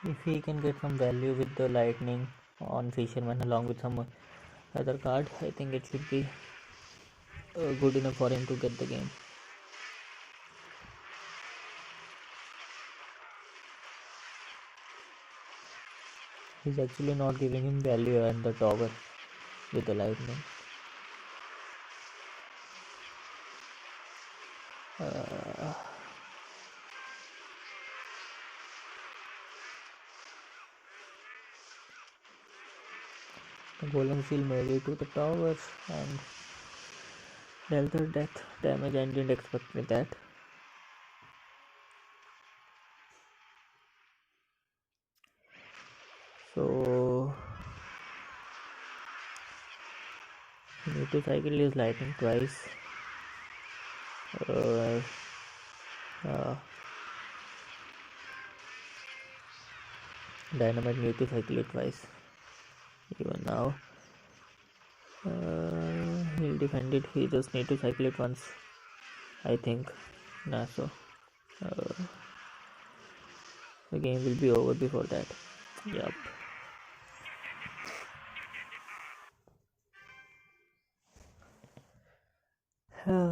If he can get some value with the lightning on Fisherman along with some other card, I think it should be good enough for him to get the game. He's actually not giving him value and the tower with the lightning. The golems will melee to the towers and dealt the death damage, and didn't expect with that. So you need to cycle his lightning twice. Dynamite need to cycle it twice. Even now he'll defend it. He just need to cycle it once, I think. So the game will be over before that. Yup.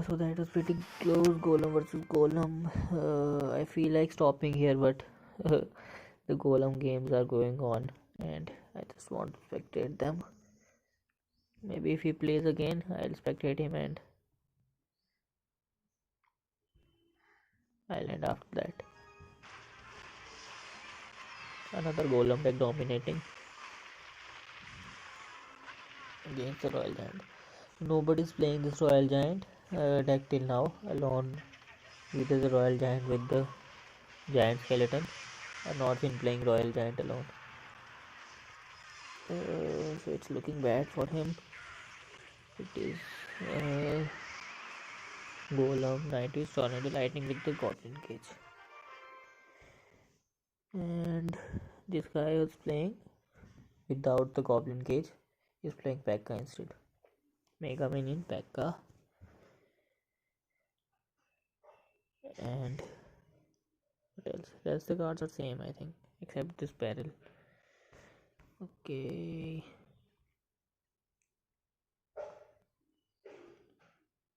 So that was pretty close. Golem versus Golem. I feel like stopping here, but the Golem games are going on, and I just want to spectate them. Maybe if he plays again, I'll spectate him, and I'll end after that. Another Golem deck dominating against the Royal Giant. Nobody's playing this Royal Giant deck till now alone. Either the Royal Giant with the Giant Skeleton, or not been playing Royal Giant alone. So it's looking bad for him. It is Golem, Knight is Tornado Lightning with the Goblin Cage. And this guy is playing without the Goblin Cage. He's playing P.E.K.K.A instead. Mega Minion, P.E.K.K.A. And what else? Rest the cards are same, I think, except this barrel. Okay.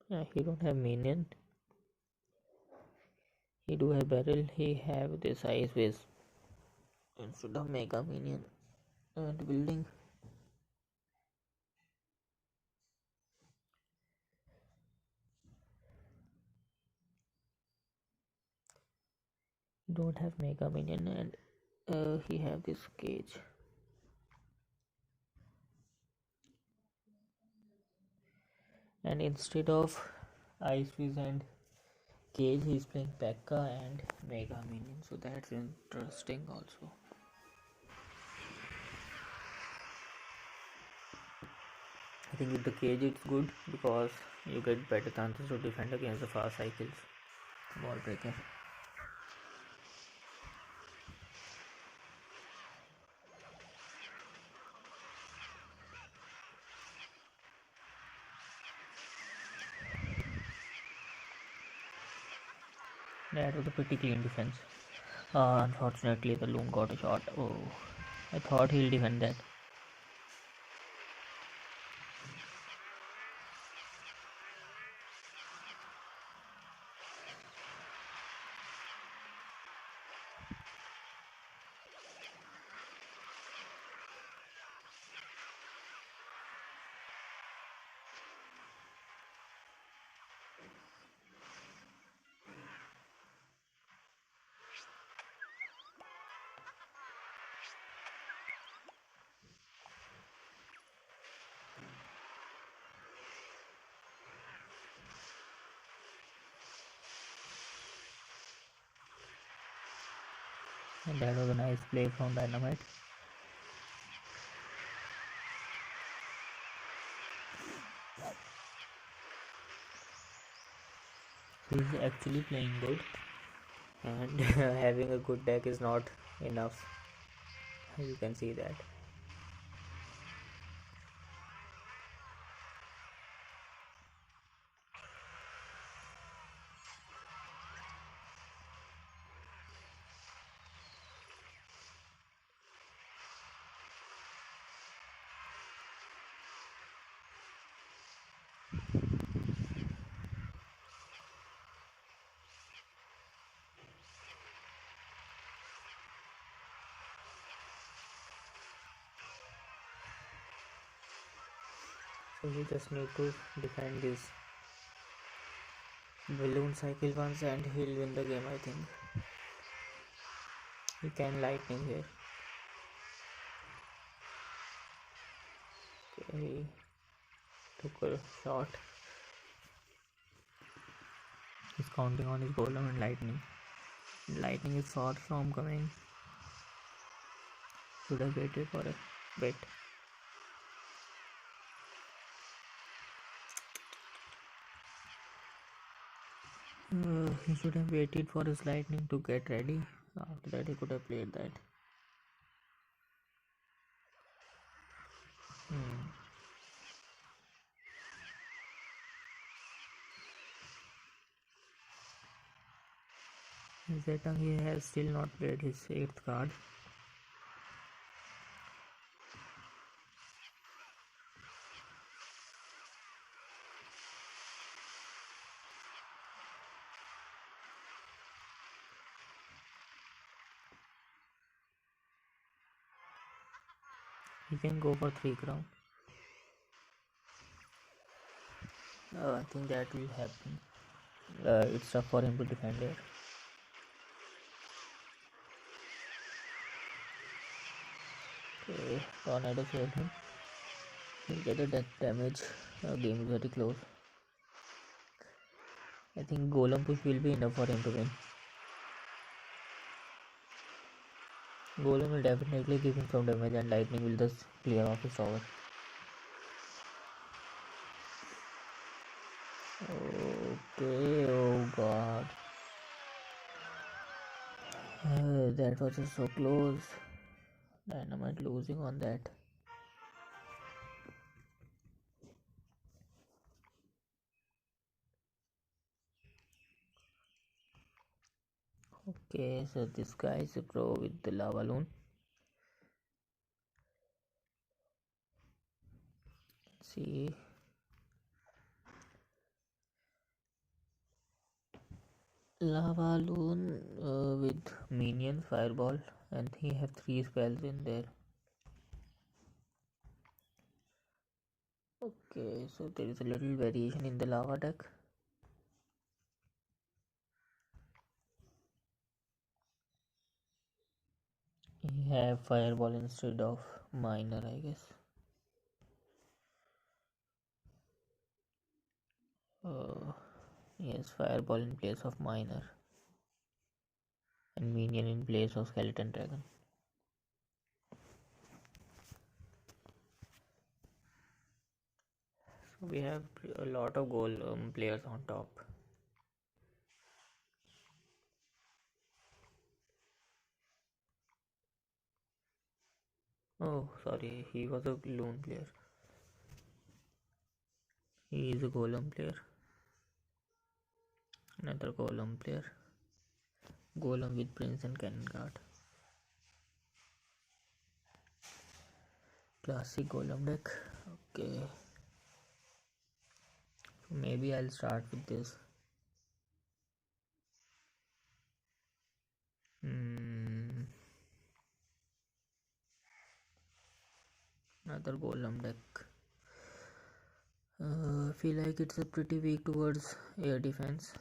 Yeah, he don't have minion. He do have barrel. He have this ice base instead of mega minion and building. He don't have mega minion, and he have this cage. And instead of ice base and cage, he's playing P.E.K.K.A and mega minion. So that's interesting also. I think with the cage it's good because you get better chances to defend against the fast cycles. Ball breaker. That was a pretty clean defense. Unfortunately, the loon got a shot. Oh, I thought he'll defend that. And that was a nice play from Dynamite. He's actually playing good, and having a good deck is not enough. You can see that. So we just need to defend this balloon cycle once and he'll win the game, I think. He can lightning here. Okay, he took a shot. He's counting on his golem and lightning. Lightning is far from coming. Should have waited for a bit. He should have waited for his lightning to get ready. After that he could have played that. Zetang, he has still not played his 8th card. He can go for 3 crown. I think that will happen. It's tough for him to defend here. Okay, tornado saved him. He'll get a death damage. Game is very close. I think golem push will be enough for him to win. Golem will definitely give him some damage and lightning will just clear off his tower. Okay, oh god. That was just so close. Dynamite losing on that. Okay, so this guy is a pro with the lava loon. Let's see. Lava loon with minion fireball, and he have 3 spells in there. Okay, so there is a little variation in the lava deck. He have fireball instead of miner, I guess. Yes, fireball in place of miner, and minion in place of skeleton dragon. So we have a lot of goal players on top. Oh, sorry, he was a lone player. He is a golem player. Another golem player. Golem with prince and cannon guard. Classic golem deck. Okay. So maybe I'll start with this. Another golem deck. Feel like it's a pretty weak towards air defense.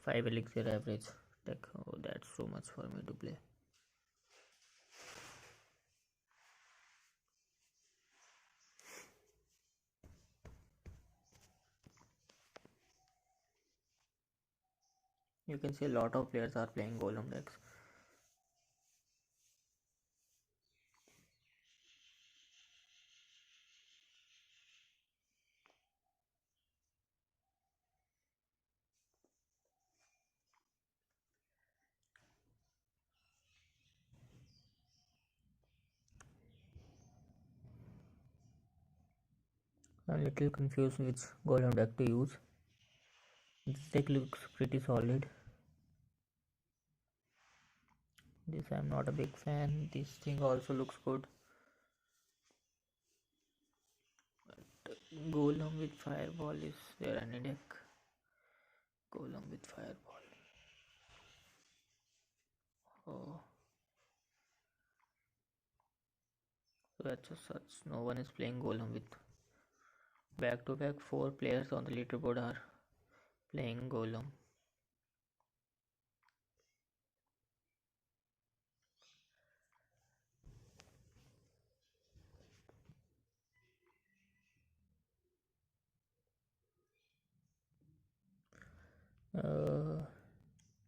5 elixir average deck. Oh, that's so much for me to play. You can see a lot of players are playing golem decks. I'm a little confused which golem deck to use. This deck looks pretty solid. This I'm not a big fan. This thing also looks good. But golem with fireball, is there any deck? Golem with fireball. Oh. So that's just such. No one is playing golem with back to back 4 players on the leaderboard are playing golem.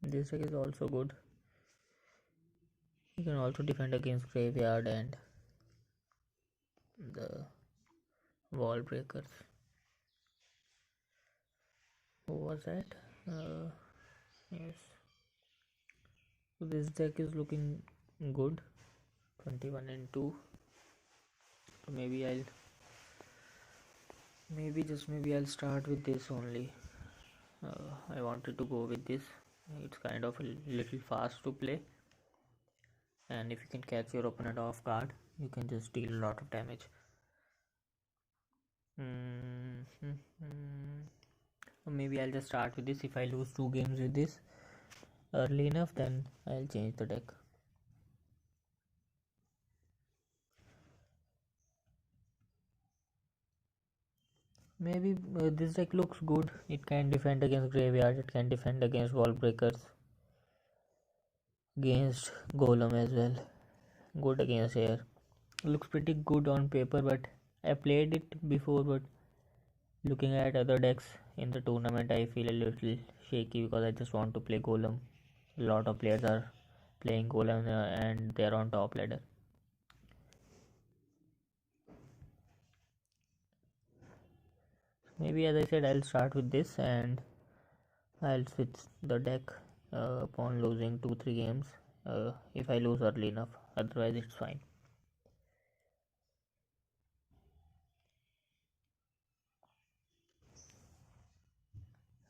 This deck is also good. You can also defend against graveyard and the wall breakers. Who was that? Yes. So this deck is looking good. 21 and 2. So maybe I'll start with this only. I wanted to go with this. It's kind of a little fast to play, and if you can catch your opponent off guard, you can just deal a lot of damage. Maybe I'll just start with this. If I lose 2 games with this early enough, then I'll change the deck. Maybe this deck looks good. It can defend against graveyard. It can defend against wall breakers, against golem as well. Good against air. Looks pretty good on paper, but I played it before. But looking at other decks in the tournament, I feel a little shaky because I just want to play golem. A lot of players are playing golem and they're on top ladder. Maybe as I said, I'll start with this and I'll switch the deck upon losing 2-3 games if I lose early enough. Otherwise, it's fine.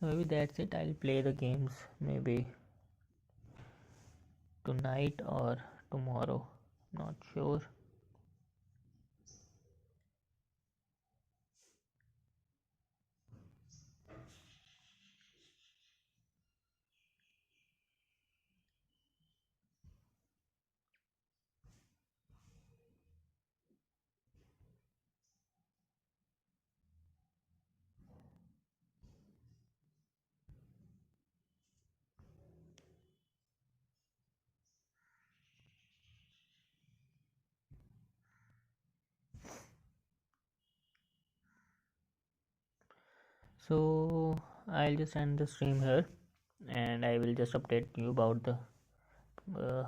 Maybe that's it. I'll play the games maybe tonight or tomorrow. Not sure. So I'll just end the stream here and I will just update you about the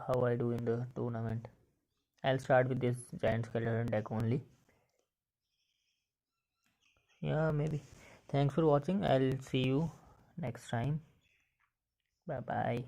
how I do in the tournament. I'll start with this giant skeleton deck only. Yeah, maybe. Thanks for watching. I'll see you next time. Bye bye.